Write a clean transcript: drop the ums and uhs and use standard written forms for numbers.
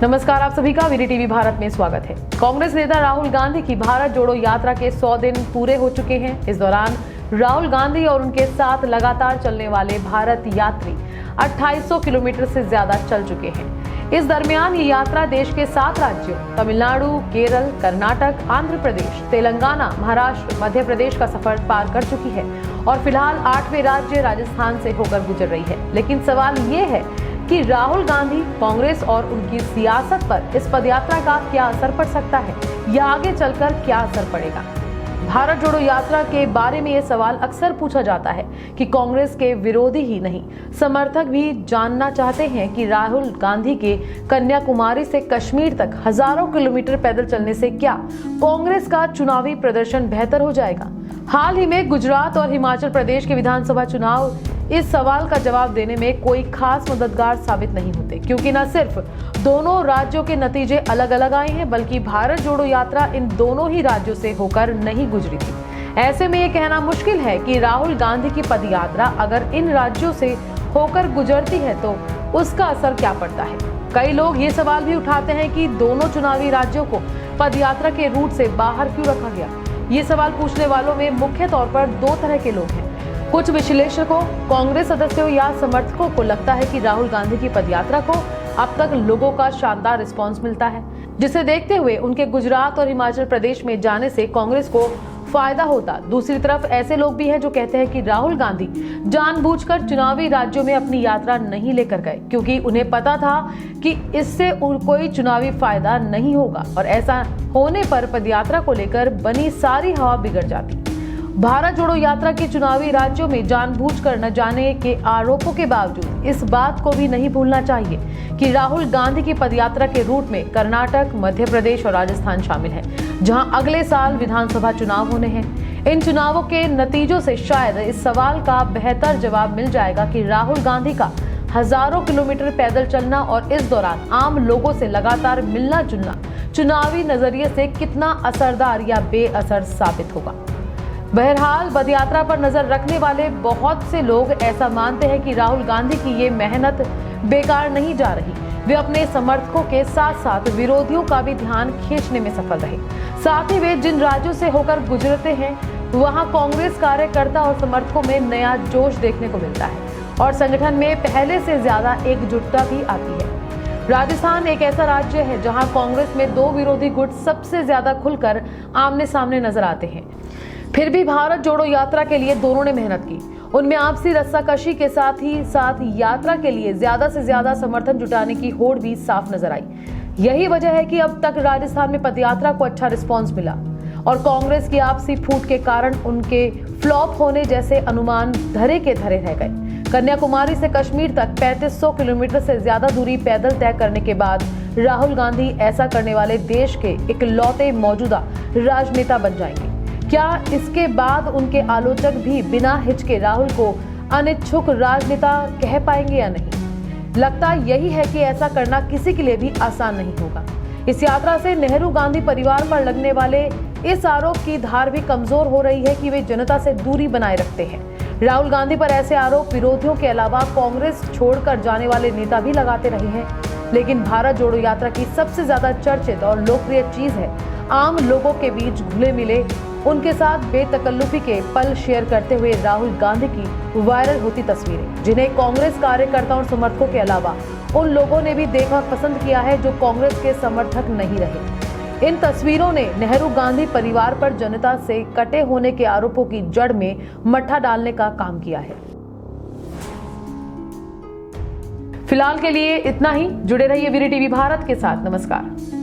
नमस्कार, आप सभी का वीरी टीवी भारत में स्वागत है। कांग्रेस नेता राहुल गांधी की भारत जोड़ो यात्रा के 100 दिन पूरे हो चुके हैं। इस दौरान राहुल गांधी और उनके साथ लगातार चलने वाले भारत यात्री 2800 किलोमीटर से ज्यादा चल चुके हैं। इस दरमियान ये यात्रा देश के 7 राज्यों तमिलनाडु, केरल, कर्नाटक, आंध्र प्रदेश, तेलंगाना, महाराष्ट्र, मध्य प्रदेश का सफर पार कर चुकी है और फिलहाल 8वें राज्य राजस्थान से होकर गुजर रही है। लेकिन सवाल ये है कि राहुल गांधी, कांग्रेस और उनकी सियासत पर इस पदयात्रा का क्या असर पड़ सकता है या आगे चलकर क्या असर पड़ेगा। भारत जोड़ो यात्रा के बारे में ये सवाल अक्सर पूछा जाता है कि कांग्रेस के विरोधी ही नहीं, समर्थक भी जानना चाहते हैं कि राहुल गांधी के कन्याकुमारी से कश्मीर तक हजारों किलोमीटर पैदल चलने से क्या कांग्रेस का चुनावी प्रदर्शन बेहतर हो जाएगा। हाल ही में गुजरात और हिमाचल प्रदेश के विधानसभा चुनाव इस सवाल का जवाब देने में कोई खास मददगार साबित नहीं होते, क्योंकि न सिर्फ दोनों राज्यों के नतीजे अलग अलग आए हैं, बल्कि भारत जोड़ो यात्रा इन दोनों ही राज्यों से होकर नहीं गुजरी थी। ऐसे में ये कहना मुश्किल है कि राहुल गांधी की पदयात्रा अगर इन राज्यों से होकर गुजरती है तो उसका असर क्या पड़ता है। कई लोग ये सवाल भी उठाते हैं कि दोनों चुनावी राज्यों को पदयात्रा के रूट से बाहर क्यों रखा गया। ये सवाल पूछने वालों में मुख्य तौर पर 2 तरह के लोग हैं। कुछ विश्लेषकों, कांग्रेस सदस्यों या समर्थकों को लगता है कि राहुल गांधी की पदयात्रा को अब तक लोगों का शानदार रिस्पांस मिलता है, जिसे देखते हुए उनके गुजरात और हिमाचल प्रदेश में जाने से कांग्रेस को फायदा होता। दूसरी तरफ ऐसे लोग भी हैं जो कहते हैं कि राहुल गांधी जानबूझकर चुनावी राज्यों में अपनी यात्रा नहीं लेकर गए, क्योंकि उन्हें पता था कि इससे कोई चुनावी फायदा नहीं होगा और ऐसा होने पर पदयात्रा को लेकर बनी सारी हवा बिगड़ जाती। भारत जोड़ो यात्रा के चुनावी राज्यों में जानबूझकर न जाने के आरोपों के बावजूद इस बात को भी नहीं भूलना चाहिए कि राहुल गांधी की पदयात्रा के रूट में कर्नाटक, मध्य प्रदेश और राजस्थान शामिल है, जहां अगले साल विधानसभा चुनाव होने हैं। इन चुनावों के नतीजों से शायद इस सवाल का बेहतर जवाब मिल जाएगा कि राहुल गांधी का हजारों किलोमीटर पैदल चलना और इस दौरान आम लोगों से लगातार मिलना जुलना चुनावी नजरिए से कितना असरदार या बेअसर साबित होगा। बहरहाल पदयात्रा पर नजर रखने वाले बहुत से लोग ऐसा मानते हैं कि राहुल गांधी की ये मेहनत बेकार नहीं जा रही। वे अपने समर्थकों के साथ साथ विरोधियों का भी ध्यान खींचने में सफल रहे। साथ ही वे जिन राज्यों से होकर गुजरते हैं वहां कांग्रेस कार्यकर्ता और समर्थकों में नया जोश देखने को मिलता है और संगठन में पहले से ज्यादा एकजुटता भी आती है। राजस्थान एक ऐसा राज्य है जहां कांग्रेस में 2 विरोधी गुट सबसे ज्यादा खुलकर आमने सामने नजर आते हैं। फिर भी भारत जोड़ो यात्रा के लिए दोनों ने मेहनत की। उनमें आपसी रस्साकशी के साथ ही साथ यात्रा के लिए ज्यादा से ज्यादा समर्थन जुटाने की होड़ भी साफ नजर आई। यही वजह है कि अब तक राजस्थान में पदयात्रा को अच्छा रिस्पांस मिला और कांग्रेस की आपसी फूट के कारण उनके फ्लॉप होने जैसे अनुमान धरे के धरे रह गए। कन्याकुमारी से कश्मीर तक 3500 किलोमीटर से ज्यादा दूरी पैदल तय करने के बाद राहुल गांधी ऐसा करने वाले देश के इकलौते मौजूदा राजनेता बन जाएंगे। क्या इसके बाद उनके आलोचक भी बिना हिचके राहुल को अनिच्छुक राजनेता कह पाएंगे या नहीं? लगता यही है कि ऐसा करना किसी के लिए भी आसान नहीं होगा। इस यात्रा से नेहरू गांधी परिवार पर लगने वाले इस आरोप की धार भी कमजोर हो रही है कि वे जनता से दूरी बनाए रखते हैं। राहुल गांधी पर ऐसे आरोप विरोधियों के अलावा कांग्रेस छोड़कर जाने वाले नेता भी लगाते रहे हैं। लेकिन भारत जोड़ो यात्रा की सबसे ज्यादा चर्चित और लोकप्रिय चीज है आम लोगों के बीच घुले मिले उनके साथ बेतकल्लुफी के पल शेयर करते हुए राहुल गांधी की वायरल होती तस्वीरें, जिन्हें कांग्रेस कार्यकर्ताओं और समर्थकों के अलावा उन लोगों ने भी देखना पसंद किया है जो कांग्रेस के समर्थक नहीं रहे। इन तस्वीरों ने नेहरू गांधी परिवार पर जनता से कटे होने के आरोपों की जड़ में मट्ठा डालने का काम किया है। फिलहाल के लिए इतना ही। जुड़े रहिए वीरी टीवी भारत के साथ। नमस्कार।